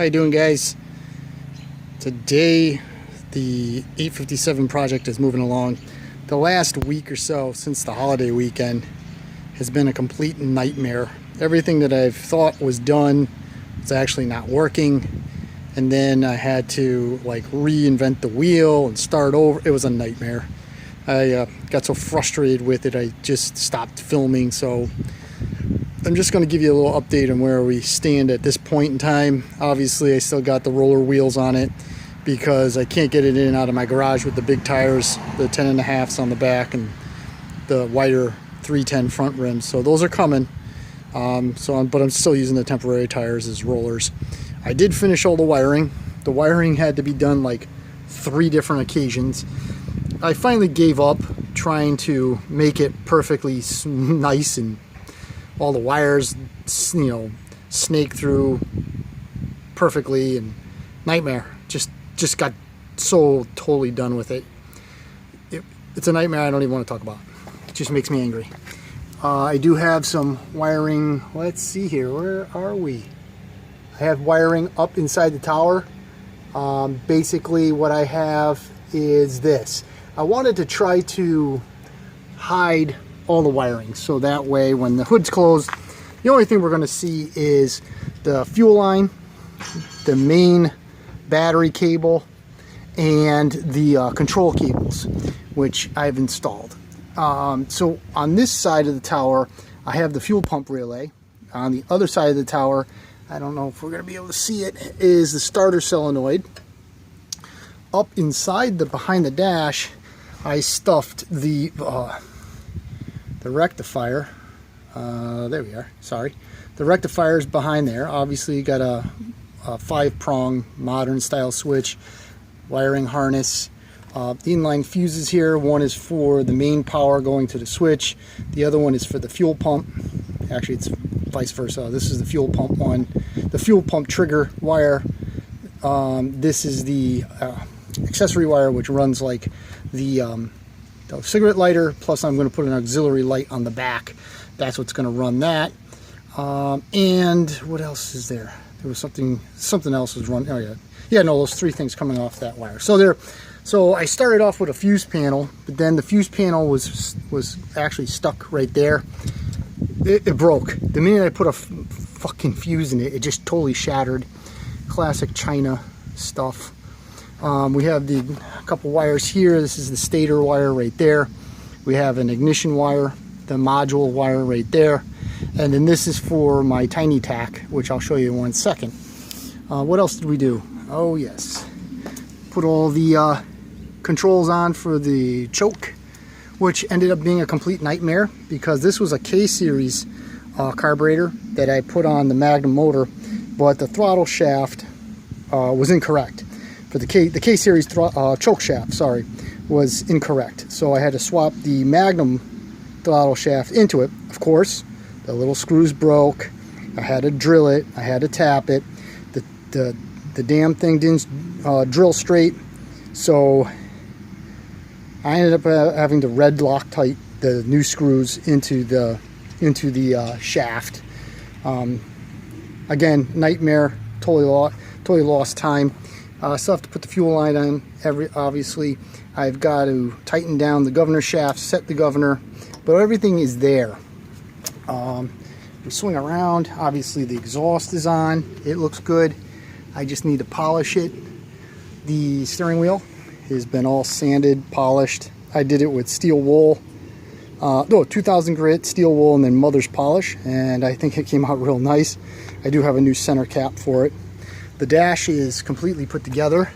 How you doing, guys? Today the 857 project is moving along. The last week or so since the holiday weekend has been a complete nightmare. Everything that I've thought was done is actually not working, and then I had to reinvent the wheel and start over. It was a nightmare. I got so frustrated with it I just stopped filming, so I'm just going to give you a little update on where we stand at this point in time. Obviously I still got the roller wheels on it because I can't get it in and out of my garage with the big tires, the 10.5s on the back and the wider 310 front rims. So those are coming. But I'm still using the temporary tires as rollers. I did finish all the wiring. The wiring had to be done like 3 different occasions. I finally gave up trying to make it perfectly nice and all the wires, snake through perfectly, and nightmare. Just got so totally done with it. It's a nightmare I don't even want to talk about. It just makes me angry. I do have some wiring. Let's see here. Where are we? I have wiring up inside the tower. Basically what I have is this. I wanted to try to hide all the wiring so that way when the hood's closed, the only thing we're going to see is the fuel line, the main battery cable, and the control cables, which I've installed. So on this side of the tower I have the fuel pump relay. On the other side of the tower, I don't know if we're going to be able to see it, is the starter solenoid. Up inside behind the dash, I stuffed the rectifier. There we are. Sorry, the rectifier is behind there. Obviously, you got a 5-prong modern style switch, wiring harness. The inline fuses here. One is for the main power going to the switch. The other one is for the fuel pump. Actually, it's vice versa. This is the fuel pump one. The fuel pump trigger wire. This is the accessory wire, which runs like the cigarette lighter, plus I'm going to put an auxiliary light on the back. That's what's going to run that. And what else is there? There was something else was running. Oh yeah, no, those 3 things coming off that wire. So I started off with a fuse panel, but then the fuse panel was actually stuck right there. It broke the minute I put a fucking fuse in it. It just totally shattered. Classic China stuff. We have a couple wires here. This is the stator wire right there. We have an ignition wire, the module wire right there, and then this is for my tiny tack, which I'll show you in 1 second. What else did we do? Oh yes, put all the controls on for the choke, which ended up being a complete nightmare because this was a K-series carburetor that I put on the Magnum motor, but the throttle shaft was incorrect. For the K-series choke shaft, sorry, was incorrect. So I had to swap the Magnum throttle shaft into it. Of course, the little screws broke. I had to drill it. I had to tap it. The damn thing didn't drill straight. So I ended up having to red Loctite the new screws into the shaft. Again, nightmare. Totally lost time. Still have to put the fuel line on. Obviously, I've got to tighten down the governor shaft, set the governor, but everything is there. We swing around. Obviously, the exhaust is on. It looks good. I just need to polish it. The steering wheel has been all sanded, polished. I did it with steel wool. 2000 grit, steel wool, and then mother's polish, and I think it came out real nice. I do have a new center cap for it. The dash is completely put together.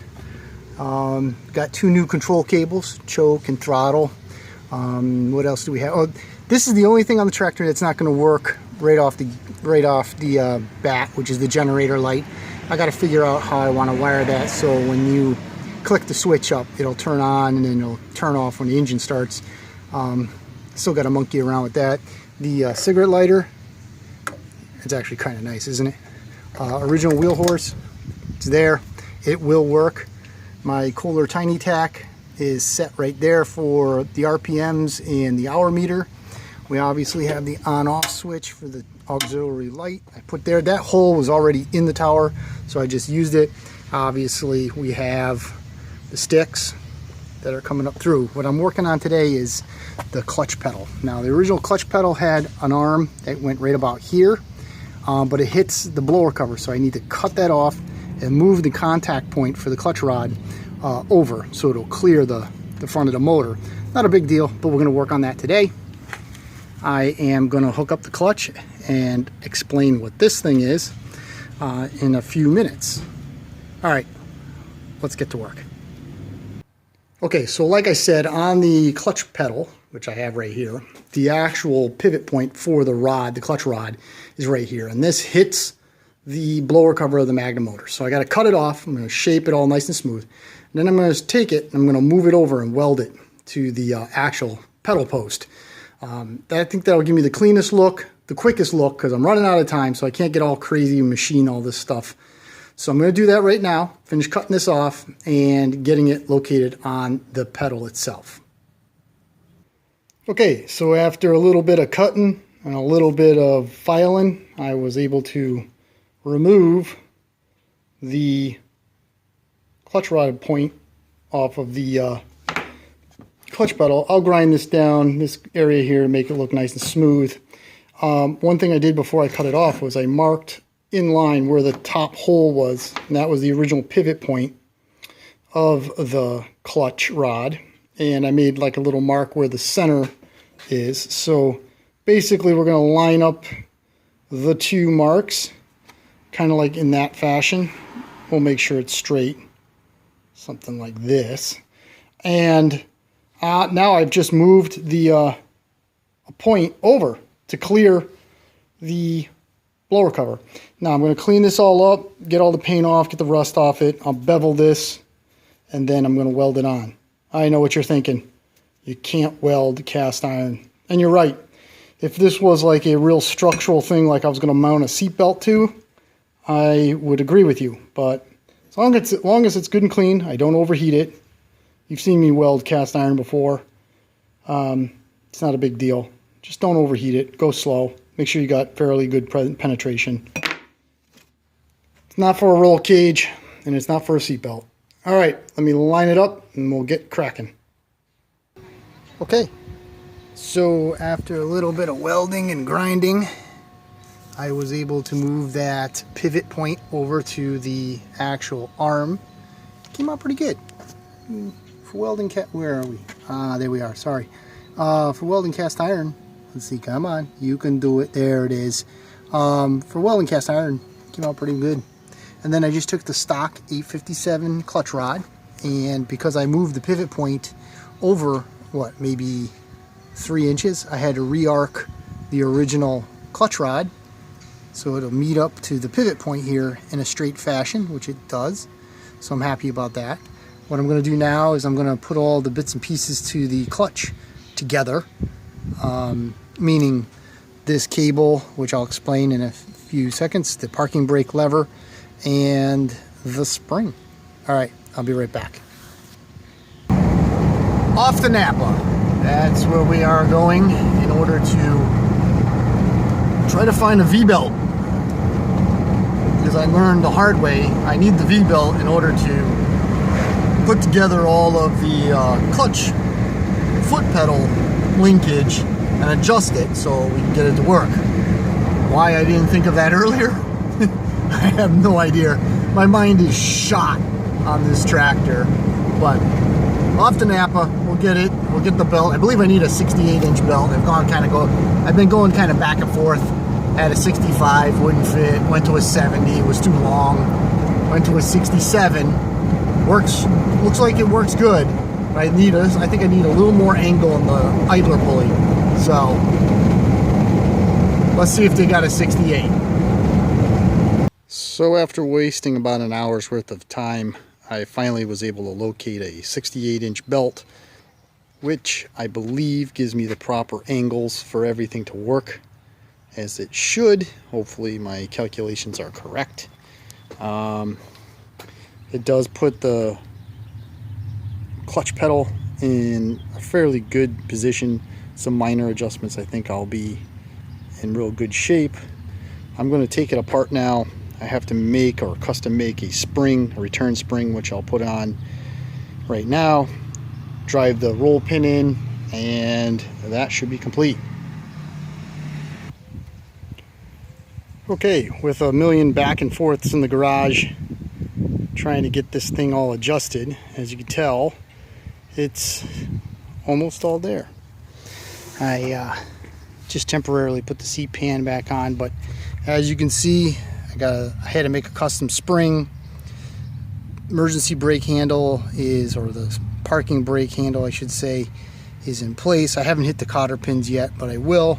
Got 2 new control cables, choke and throttle. What else do we have? Oh, this is the only thing on the tractor that's not going to work right off the bat, which is the generator light. I got to figure out how I want to wire that so when you click the switch up, it'll turn on and then it'll turn off when the engine starts. Still got to monkey around with that. The cigarette lighter, it's actually kind of nice, isn't it? Original wheel horse, it's there. It will work. My Kohler tiny tack is set right there for the RPMs and the hour meter. We obviously have the on-off switch for the auxiliary light I put there. That hole was already in the tower, so I just used it. Obviously we have the sticks that are coming up through. What I'm working on today is the clutch pedal. Now the original clutch pedal had an arm that went right about here, but it hits the blower cover, so I need to cut that off and move the contact point for the clutch rod over so it'll clear the front of the motor. Not a big deal, but we're going to work on that today. I am going to hook up the clutch and explain what this thing is in a few minutes. All right, let's get to work. Okay, so like I said, on the clutch pedal, which I have right here, the actual pivot point for the rod, the clutch rod, is right here. And this hits the blower cover of the Magnum motor. So I got to cut it off. I'm going to shape it all nice and smooth. And then I'm going to take it and I'm going to move it over and weld it to the actual pedal post. I think that'll give me the cleanest look, the quickest look, because I'm running out of time, so I can't get all crazy and machine all this stuff. So I'm going to do that right now, finish cutting this off and getting it located on the pedal itself. Okay, so after a little bit of cutting and a little bit of filing, I was able to remove the clutch rod point off of the clutch pedal. I'll grind this down, this area here, to make it look nice and smooth. One thing I did before I cut it off was I marked in line where the top hole was, and that was the original pivot point of the clutch rod. And I made like a little mark where the center is. So basically we're going to line up the two marks kind of like in that fashion. We'll make sure it's straight, something like this. And now I've just moved the a point over to clear the blower cover. Now I'm going to clean this all up, get all the paint off, get the rust off it. I'll bevel this, and then I'm going to weld it on. I know what you're thinking. You can't weld cast iron. And you're right. If this was like a real structural thing, like I was going to mount a seat belt to, I would agree with you. But as long as it's good and clean, I don't overheat it. You've seen me weld cast iron before. It's not a big deal. Just don't overheat it. Go slow. Make sure you got fairly good penetration. It's not for a roll cage, and it's not for a seatbelt. All right, let me line it up, and we'll get cracking. Okay, so after a little bit of welding and grinding, I was able to move that pivot point over to the actual arm. Came out pretty good. For welding where are we? There we are, sorry. For welding cast iron, let's see, come on, you can do it, there it is. For welding cast iron, came out pretty good. And then I just took the stock 857 clutch rod, and because I moved the pivot point over, what, maybe 3 inches, I had to re-arc the original clutch rod so it'll meet up to the pivot point here in a straight fashion, which it does. So I'm happy about that. What I'm going to do now is I'm going to put all the bits and pieces to the clutch together, meaning this cable, which I'll explain in a few seconds, the parking brake lever, and the spring. All right, I'll be right back. Off to Napa. That's where we are going in order to try to find a V-belt. Because I learned the hard way, I need the V-belt in order to put together all of the clutch foot pedal linkage and adjust it so we can get it to work. Why I didn't think of that earlier? I have no idea. My mind is shot on this tractor, but off to Napa, we'll get it. We'll get the belt. I believe I need a 68-inch belt. I've been going kind of back and forth. Had a 65, wouldn't fit. Went to a 70, it was too long. Went to a 67. Looks like it works good. But I think I need a little more angle on the idler pulley. So let's see if they got a 68. So after wasting about an hour's worth of time, I finally was able to locate a 68-inch belt, which I believe gives me the proper angles for everything to work as it should. Hopefully my calculations are correct. It does put the clutch pedal in a fairly good position. Some minor adjustments, I think I'll be in real good shape. I'm going to take it apart now. I have to make or custom make a spring, a return spring, which I'll put on right now, drive the roll pin in, and that should be complete. Okay, with a million back and forths in the garage trying to get this thing all adjusted, as you can tell, it's almost all there. I just temporarily put the seat pan back on, but as you can see, I had to make a custom spring. Emergency brake handle is, or the parking brake handle I should say, is in place. I haven't hit the cotter pins yet, but I will.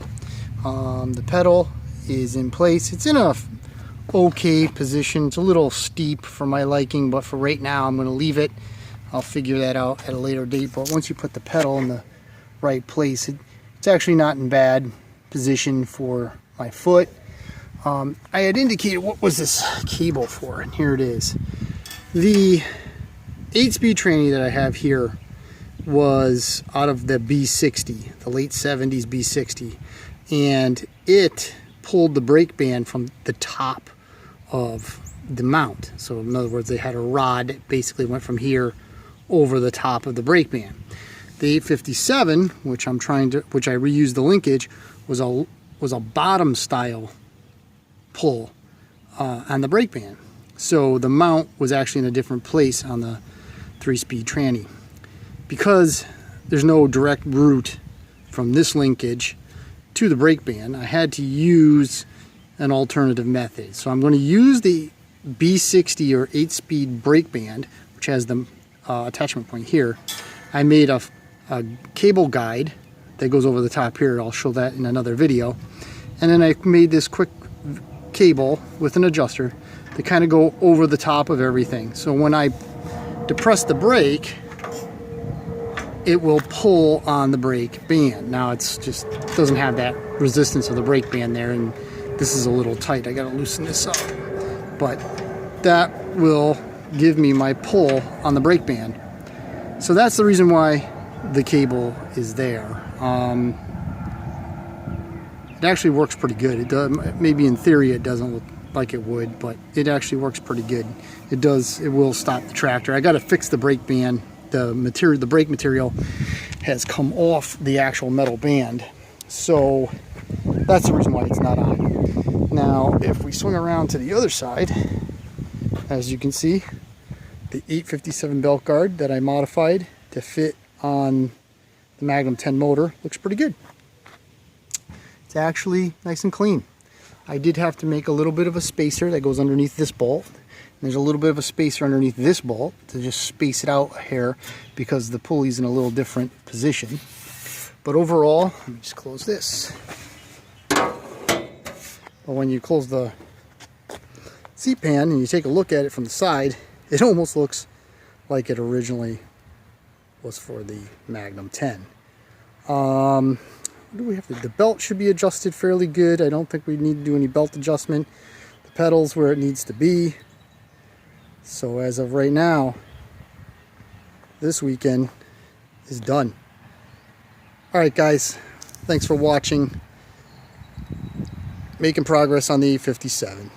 The pedal is in place. It's in a okay position. It's a little steep for my liking, but for right now I'm going to leave it. I'll figure that out at a later date, but once you put the pedal in the right place, it's actually not in bad position for my foot. I had indicated what was this cable for, and here it is. The 8-speed tranny that I have here was out of the B60, the late 70s B60, and it pulled the brake band from the top of the mount. So in other words, they had a rod that basically went from here over the top of the brake band. The 857, which I reused the linkage, was a bottom style pull on the brake band. So the mount was actually in a different place on the 3-speed tranny. Because there's no direct route from this linkage to the brake band, I had to use an alternative method. So I'm going to use the B60 or 8-speed brake band, which has the attachment point here. I made a cable guide that goes over the top here. I'll show that in another video. And then I made this quick cable with an adjuster to kind of go over the top of everything. So when I depress the brake, it will pull on the brake band. Now it's just doesn't have that resistance of the brake band there, and this is a little tight. I gotta loosen this up. But that will give me my pull on the brake band. So that's the reason why the cable is there. It actually works pretty good. It does, maybe in theory it doesn't look like it would, but it actually works pretty good. It will stop the tractor. I got to fix the brake band. The brake material has come off the actual metal band, so that's the reason why it's not on. Now if we swing around to the other side, as you can see, the 857 belt guard that I modified to fit on the Magnum 10 motor looks pretty good. It's actually nice and clean. I did have to make a little bit of a spacer that goes underneath this bolt. There's a little bit of a spacer underneath this bolt to just space it out a hair because the pulley's in a little different position. But overall, let me just close this. But when you close the seat pan and you take a look at it from the side, it almost looks like it originally was for the Magnum 10. What do we have to do? The belt should be adjusted fairly good. I don't think we need to do any belt adjustment. The pedal's where it needs to be. So as of right now, this weekend is done. Alright guys, thanks for watching. Making progress on the 857.